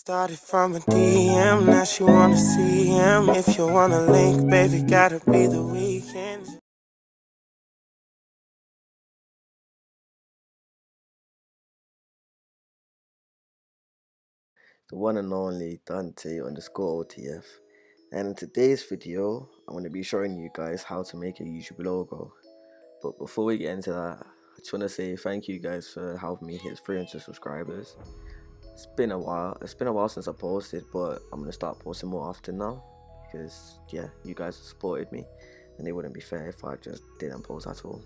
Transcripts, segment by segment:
Started from a DM, now she wanna see him. If you wanna link, baby, gotta be the weekend. The one and only Dante_OTF, and in today's video I'm going to be showing you guys how to make a YouTube logo. But before we get into that, I just want to say thank you guys for helping me hit 300 subscribers. It's been a while since I posted, but I'm going to start posting more often now because yeah, you guys have supported me and it wouldn't be fair if I just didn't post at all.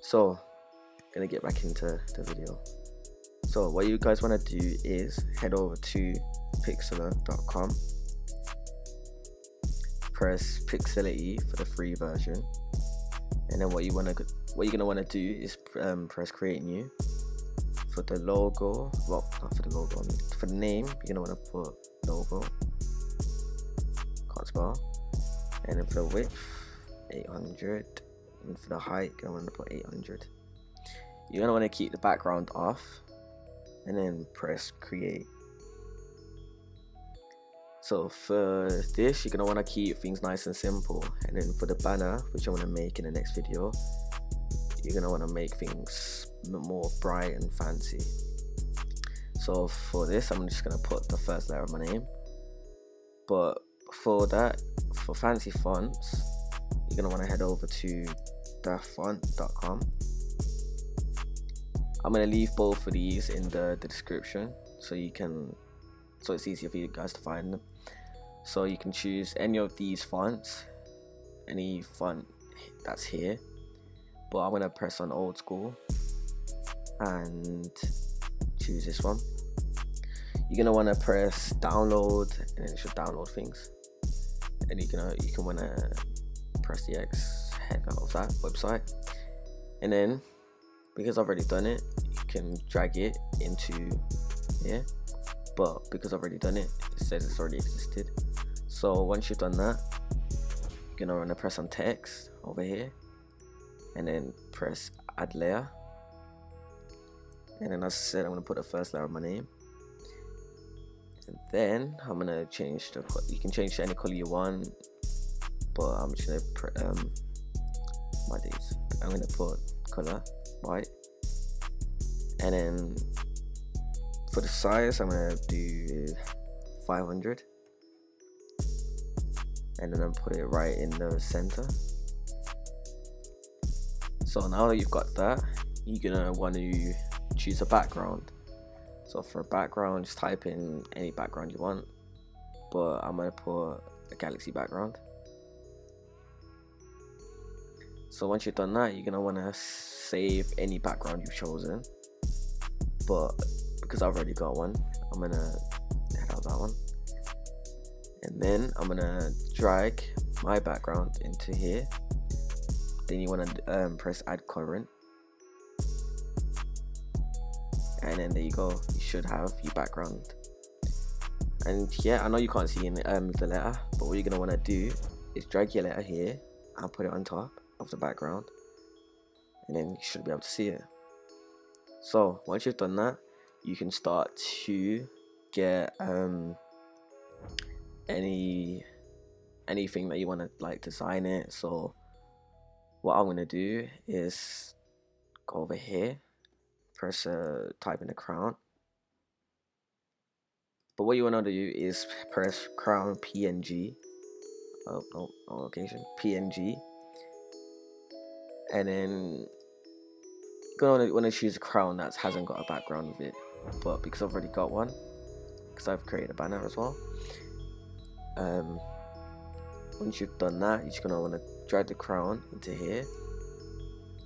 So I'm going to get back into the video. So what you guys want to do is head over to pixlr.com, press Pixelity for the free version, and then what you're gonna want to do is press create new. For the logo, well, not for the logo, for the name, you're gonna want to put logo, can't spell, and then for the width 800, and for the height you're gonna want to put 800. You're gonna want to keep the background off and then press create. So for this, you're gonna want to keep things nice and simple, and then for the banner, which I want to make in the next video, you're gonna want to make things more bright and fancy. So for this, I'm just gonna put the first letter of my name, but before that, for fancy fonts, you're gonna want to head over to thefont.com. I'm gonna leave both of these in the description so it's easier for you guys to find them. So you can choose any of these fonts, any font that's here, but I'm gonna press on old school and choose this one. You're gonna want to press download, and it should download things, and you can want to press the X head out of that website, and then because I've already done it, you can drag it into here, but because I've already done it, it says it's already existed. So once you've done that, you're gonna want to press on text over here, and then press add layer, and then as I said, I'm gonna put the first layer of my name, and then I'm gonna change the color. You can change to any color you want, but I'm just gonna I'm gonna put color white, and then for the size I'm gonna do 500, and then I'll put it right in the center. So now that you've got that, you're gonna want to choose a background. So for a background, just type in any background you want, but I'm gonna put a galaxy background. So once you've done that, you're gonna want to save any background you've chosen, but because I've already got one, I'm gonna head out that one, and then I'm gonna drag my background into here. Then you want to press add current, and then there you go, you should have your background. And yeah, I know you can't see in the letter, but what you're gonna want to do is drag your letter here and put it on top of the background, and then you should be able to see it. So once you've done that, you can start to get anything that you want to like design it. So what I'm gonna do is go over here, press type in the crown, but what you want to do is press crown PNG, oh no location, PNG, and then you're gonna want to choose a crown that hasn't got a background with it, but because I've already got one, because I've created a banner as well, once you've done that, you're just gonna want to drag the crown into here,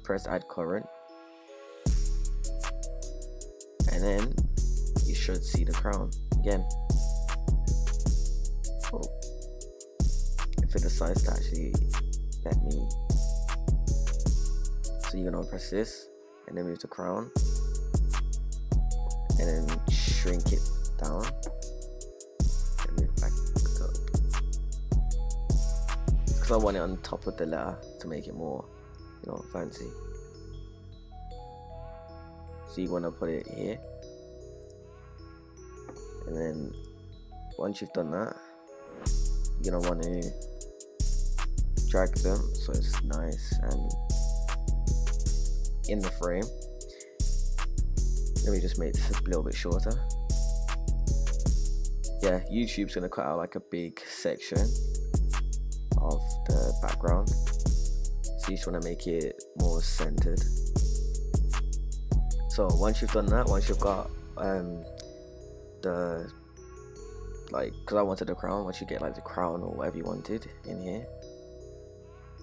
press add current, and then you should see the crown again. Oh, if it decides to actually let me, so you're gonna press this and then move the crown and then shrink it down and move back up, because I want it on top of the letter to make it more, fancy. So you want to put it here, And then once you've done that, you're gonna want to drag them so it's nice and in the frame. Let me just make this a little bit shorter. Yeah, YouTube's gonna cut out like a big section of the background, so you just want to make it more centered. So once you've done that, once you've got the, like, because I wanted the crown, once you get like the crown or whatever you wanted in here,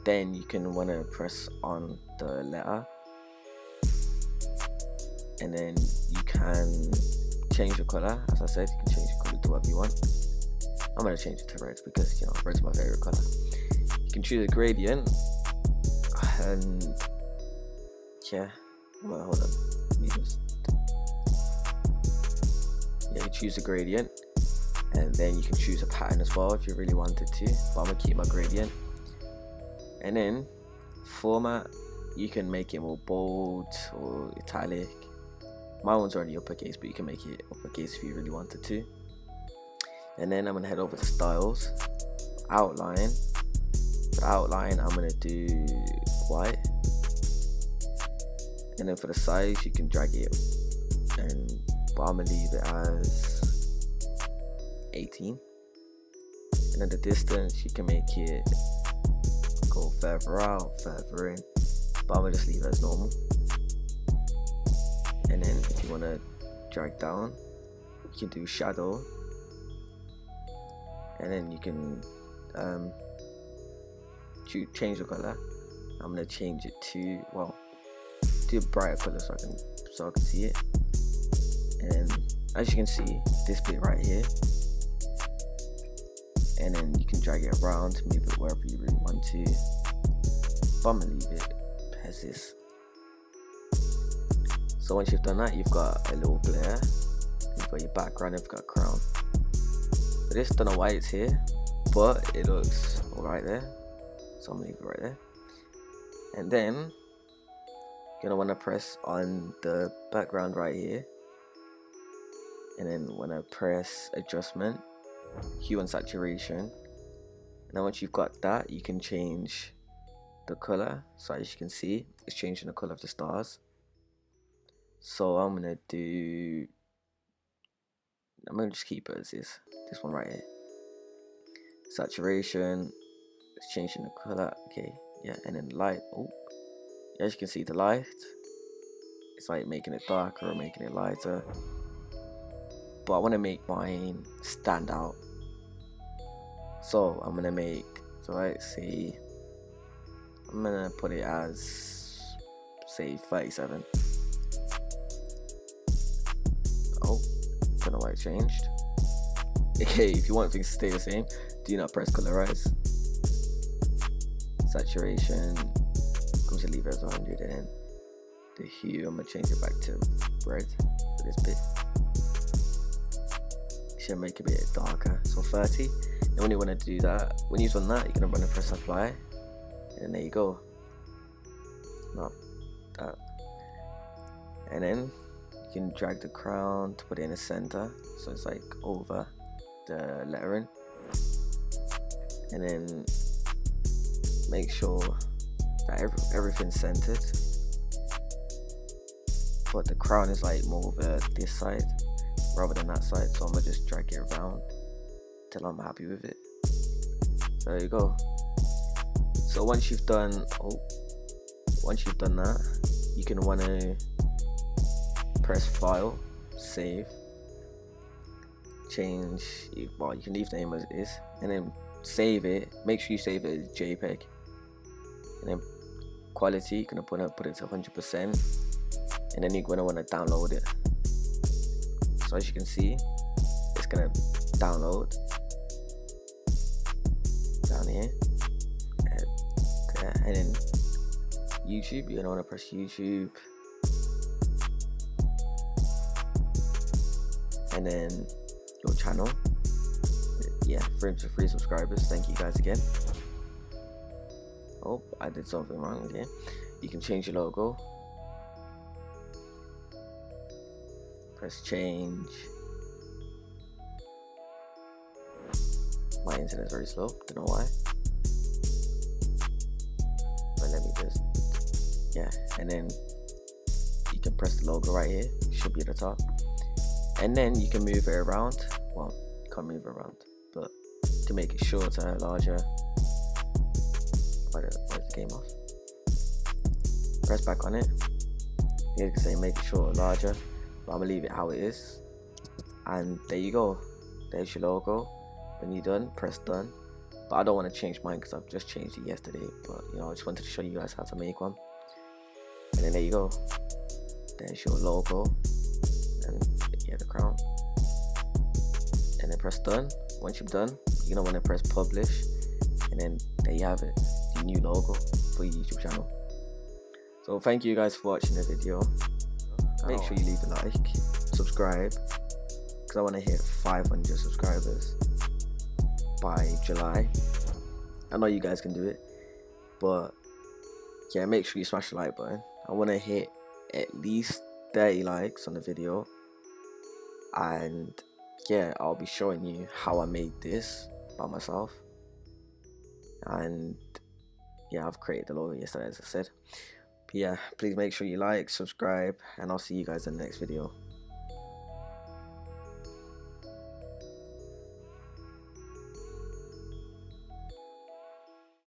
then you can want to press on the letter, and then you can change the color. As I said, you can change the color to whatever you want. I'm gonna change it to red because, you know, red's my favorite color. You can choose a gradient, and yeah, well, hold on, let me just, yeah, you choose a gradient, and then you can choose a pattern as well if you really wanted to, but I'm gonna keep my gradient. And then format, you can make it more bold or italic. My one's already uppercase, but you can make it uppercase if you really wanted to. And then I'm gonna head over to styles, outline. For outline, I'm gonna do white. And then for the size, you can drag it, but I'm gonna leave it as 18. And then the distance, you can make it go further out, further in, but I'm gonna just leave it as normal. And then if you want to drag down, you can do shadow, and then you can change the color. I'm gonna change it to, well, do a brighter color so I can see it. And as you can see, this bit right here, and then you can drag it around, move it wherever you really want to, but I'm gonna leave it as this. So once you've done that, you've got a little glare, you've got your background, you've got a crown. So this, don't know why it's here, but it looks alright there, so I'm gonna leave it right there. And then you're gonna want to press on the background right here, and then want to press adjustment, hue and saturation. And then once you've got that, you can change the color. So as you can see, it's changing the color of the stars. So I'm gonna just keep it as this one right here. Saturation, it's changing the color. Okay, yeah. And then light, oh, as you can see, the light, it's like making it darker or making it lighter, but I want to make mine stand out. So I'm gonna make, so let's see, I'm gonna put it as, say, 37. Oh, don't know why it changed. Okay, if you want things to stay the same, do not press colorize. Saturation, I'm just leave it as 100, and then the hue, I'm gonna change it back to red for this bit. Should make it a bit darker, so 30. And when you want to do that, when you've done that, you're gonna run and press apply, and then there you go. Not that. And then you can drag the crown to put it in the center, so it's like over the lettering. And then make sure that everything's centered, but the crown is like more over this side rather than that side, so I'm gonna just drag it around till I'm happy with it. So there you go. So once you've done that, you can want to press file, save, change, well, you can leave the name as it is, and then save it. Make sure you save it as JPEG. And then quality, you're gonna put it to 100%, and then you're gonna want to download it. So as you can see, it's gonna download down here, and then YouTube, you're gonna want to press YouTube, and then your channel. Yeah, 3 subscribers. Thank you guys again. Oh, I did something wrong again. You can change your logo. Press change. My internet's very slow, don't know why. But let me just, yeah, and then you can press the logo right here, it should be at the top, and then you can move it around. Well, you can't move it around, but you can make it shorter, larger. Where's the game off? Press back on it. You can say make it shorter, larger, but I'm gonna leave it how it is. And there you go, there's your logo. When you're done, press done. But I don't want to change mine because I've just changed it yesterday, but you know, I just wanted to show you guys how to make one. And then there you go, there's your logo, and yeah, the crown. And then press done. Once you've done, you're gonna want to press publish, and then there you have it, the new logo for your YouTube channel. So thank you guys for watching the video. Make sure you leave a like, subscribe, because I want to hit 500 subscribers by July. I know you guys can do it, but yeah, make sure you smash the like button. I want to hit at least 30 likes on the video, and yeah, I'll be showing you how I made this by myself. And yeah, I've created the logo yesterday, as I said. But yeah, please make sure you like, subscribe, and I'll see you guys in the next video.